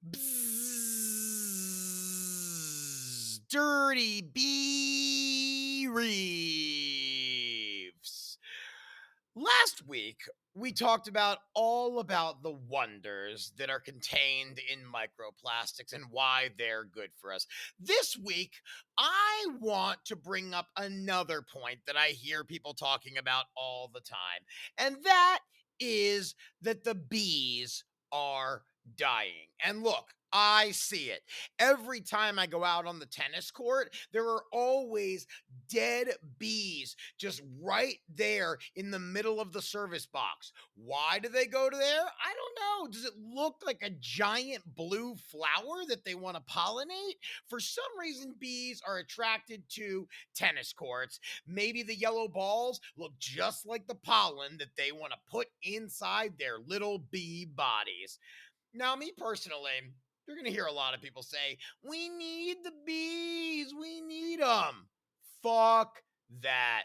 Bzzz, dirty bee reefs. Last week, we talked all about the wonders that are contained in microplastics and why they're good for us. This week, I want to bring up another point that I hear people talking about all the time, and that is that the bees are dying. And look, I see it. Every time I go out on the tennis court, there are always dead bees just right there in the middle of the service box. Why do they go to there? I don't know. Does it look like a giant blue flower that they want to pollinate? For some reason, bees are attracted to tennis courts. Maybe the yellow balls look just like the pollen that they want to put inside their little bee bodies. Now, me personally, you're going to hear a lot of people say, we need the bees, we need them. Fuck that.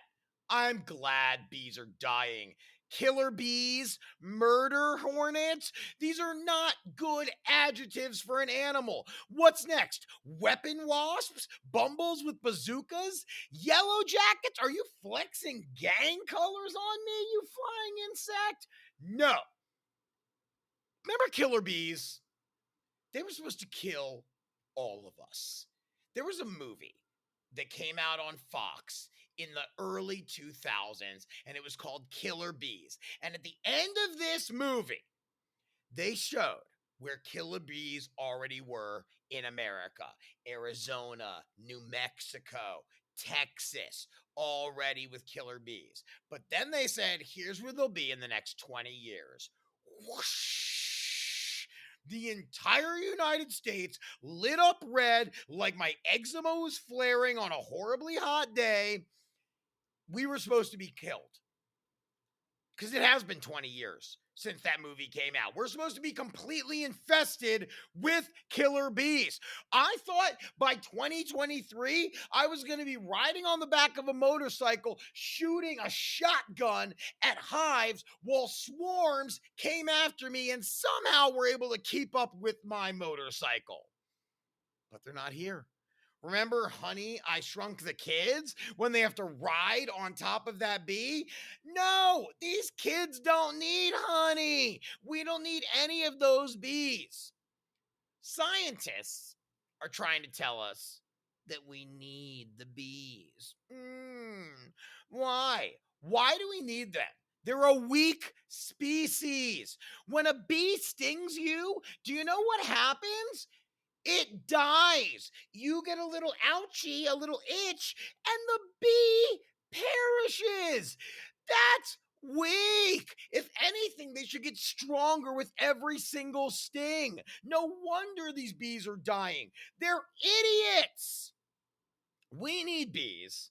I'm glad bees are dying. Killer bees, murder hornets, these are not good adjectives for an animal. What's next? Weapon wasps? Bumbles with bazookas? Yellow jackets? Are you flexing gang colors on me, you flying insect? No. Remember killer bees? They were supposed to kill all of us. There was a movie that came out on Fox in the early 2000s, and it was called Killer Bees. And at the end of this movie, they showed where killer bees already were in America: Arizona, New Mexico, Texas, already with killer bees. But then they said, here's where they'll be in the next 20 years. Whoosh! The entire United States lit up red like my eczema was flaring on a horribly hot day. We were supposed to be killed because it has been 20 years since that movie came out. We're supposed to be completely infested with killer bees. I thought by 2023, I was going to be riding on the back of a motorcycle, shooting a shotgun at hives while swarms came after me and somehow were able to keep up with my motorcycle. But they're not here. Remember Honey, I Shrunk the Kids when they have to ride on top of that bee? No, these kids don't need honey. We don't need any of those bees. Scientists are trying to tell us that we need the bees. Why? Why do we need them? They're a weak species. When a bee stings you, do you know what happens? It dies. You get a little ouchie, a little itch, and the bee perishes. That's weak. If anything, they should get stronger with every single sting. No wonder these bees are dying. They're idiots. We need bees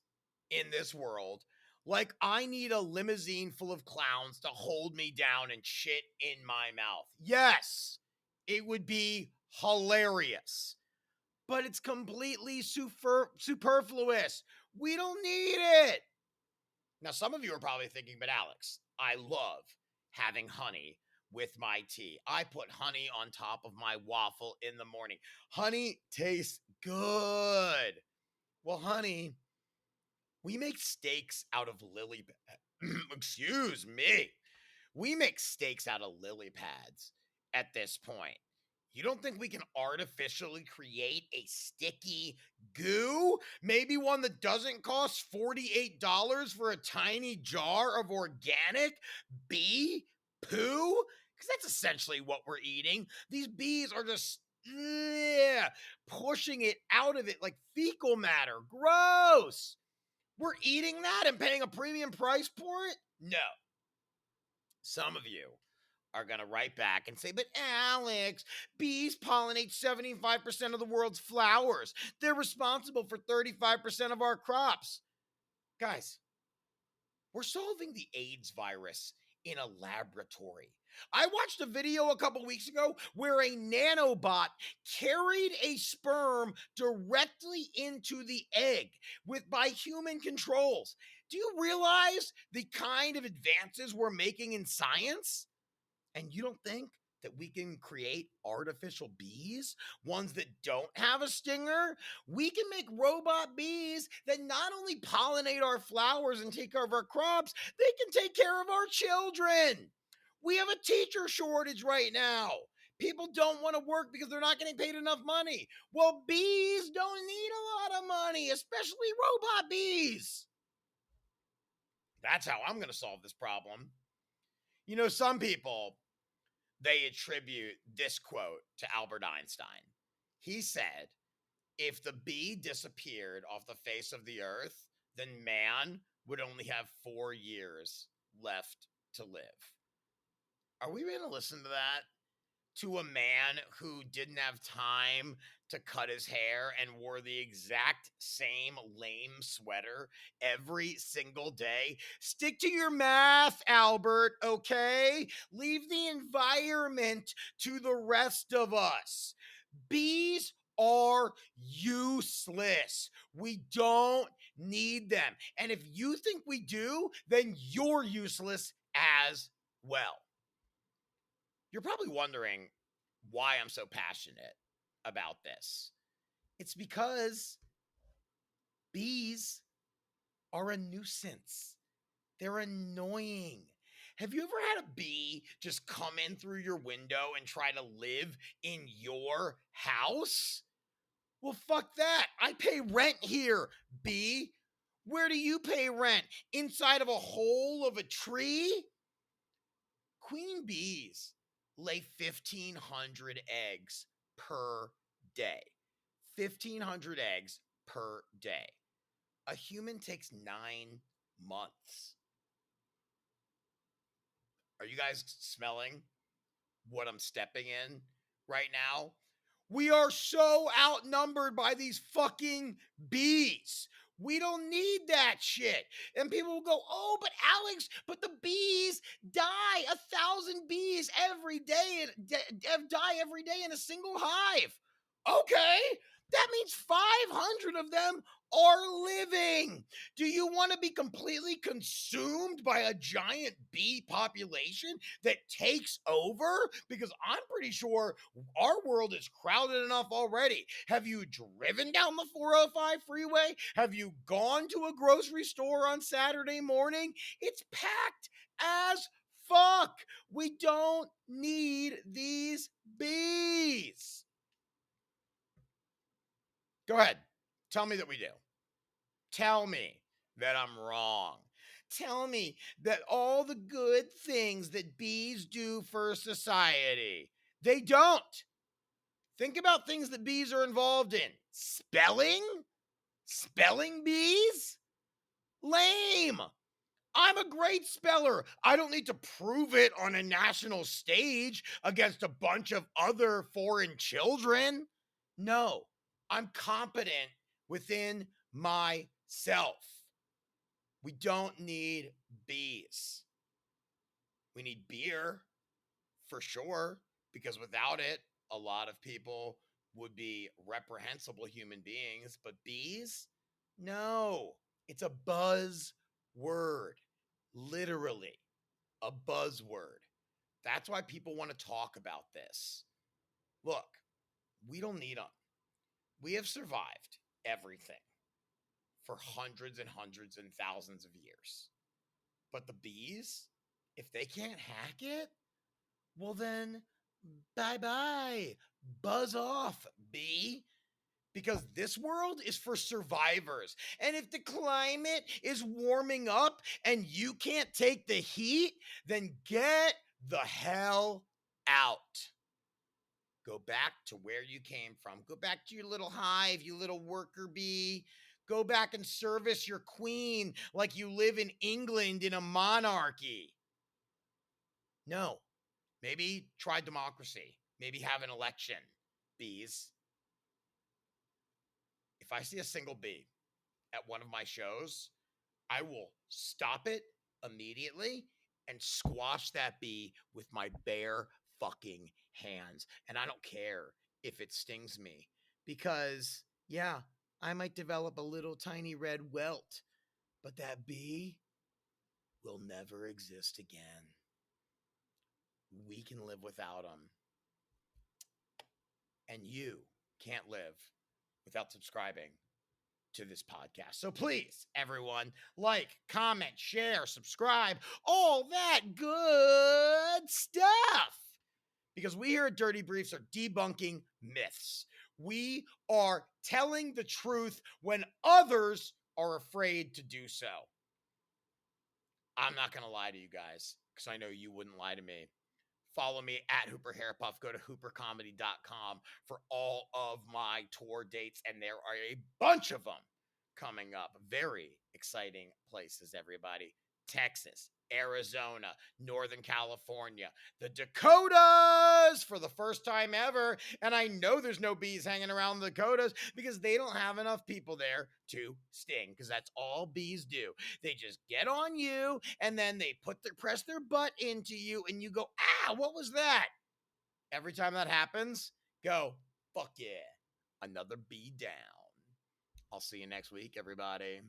in this world like I need a limousine full of clowns to hold me down and shit in my mouth. Yes, it would be hilarious, but it's completely superfluous. We don't need it. Now, some of you are probably thinking, but Alex, I love having honey with my tea. I put honey on top of my waffle in the morning. Honey tastes good. Well, honey, we make steaks out of lily excuse me. We make steaks out of lily pads at this point. You don't think we can artificially create a sticky goo? Maybe one that doesn't cost $48 for a tiny jar of organic bee poo? Because that's essentially what we're eating. These bees are just pushing it out of it like fecal matter. Gross. We're eating that and paying a premium price for it? No. Some of you are going to write back and say, but Alex, bees pollinate 75% of the world's flowers. They're responsible for 35% of our crops. Guys, we're solving the AIDS virus in a laboratory. I watched a video a couple weeks ago where a nanobot carried a sperm directly into the egg by human controls. Do you realize the kind of advances we're making in science? And you don't think that we can create artificial bees, ones that don't have a stinger. We can make robot bees that not only pollinate our flowers and take care of our crops, they can take care of our children. We have a teacher shortage right now. People don't want to work because they're not getting paid enough money. Well, bees don't need a lot of money, especially robot bees. That's how I'm going to solve this problem. You know, some people, they attribute this quote to Albert Einstein. He said, if the bee disappeared off the face of the earth, then man would only have 4 years left to live. Are we going to listen to that? To a man who didn't have time to cut his hair and wore the exact same lame sweater every single day. Stick to your math, Albert, okay? Leave the environment to the rest of us. Bees are useless. We don't need them. And if you think we do, then you're useless as well. You're probably wondering why I'm so passionate about this. It's because bees are a nuisance. They're annoying. Have you ever had a bee just come in through your window and try to live in your house? Well, fuck that. I pay rent here, bee. Where do you pay rent? Inside of a hole of a tree? Queen bees lay 1,500 eggs per day. 1,500 eggs per day. A human takes 9 months. Are you guys smelling what I'm stepping in right now? We are so outnumbered by these fucking bees. We don't need that shit. And people will go, oh, but Alex, but the bees die. 1,000 bees every day, die every day in a single hive. Okay, that means 500 of them are living. Do you want to be completely consumed by a giant bee population that takes over? Because I'm pretty sure our world is crowded enough already. Have you driven down the 405 freeway? Have you gone to a grocery store on Saturday morning? It's packed as fuck. We don't need these bees. Go ahead. Tell me that we do. Tell me that I'm wrong. Tell me that all the good things that bees do for society, they don't. Think about things that bees are involved in. Spelling? Spelling bees? Lame. I'm a great speller. I don't need to prove it on a national stage against a bunch of other foreign children. No, I'm competent within myself. We don't need bees. We need beer for sure, because without it, a lot of people would be reprehensible human beings. But bees? No, it's a buzz word. Literally a buzzword. That's why people want to talk about this. Look, we don't need them. We have survived everything for hundreds and hundreds and thousands of years. But the bees, if they can't hack it, well then, bye bye. Buzz off, bee. Because this world is for survivors. And if the climate is warming up and you can't take the heat, then get the hell out. Go back to where you came from. Go back to your little hive, you little worker bee. Go back and service your queen like you live in England in a monarchy. No, maybe try democracy. Maybe have an election, bees. If I see a single bee at one of my shows, I will stop it immediately and squash that bee with my bare fucking hands. And I don't care if it stings me because, yeah, I might develop a little tiny red welt, but that bee will never exist again. We can live without them. and you can't live without subscribing to this podcast. So please, everyone, like, comment, share, subscribe, all that good stuff. Because we here at Dirty Briefs are debunking myths. We are telling the truth when others are afraid to do so. I'm not going to lie to you guys because I know you wouldn't lie to me. Follow me at Hooper Hairpuff. Go to hoopercomedy.com for all of my tour dates, and there are a bunch of them coming up. Very exciting places, everybody. Texas, Arizona, Northern California, the Dakotas for the first time ever. And I know there's no bees hanging around the Dakotas because they don't have enough people there to sting, because that's all bees do. They just get on you and then they press their butt into you and you go, ah, what was that? Every time that happens, go, fuck yeah, another bee down. I'll see you next week, everybody.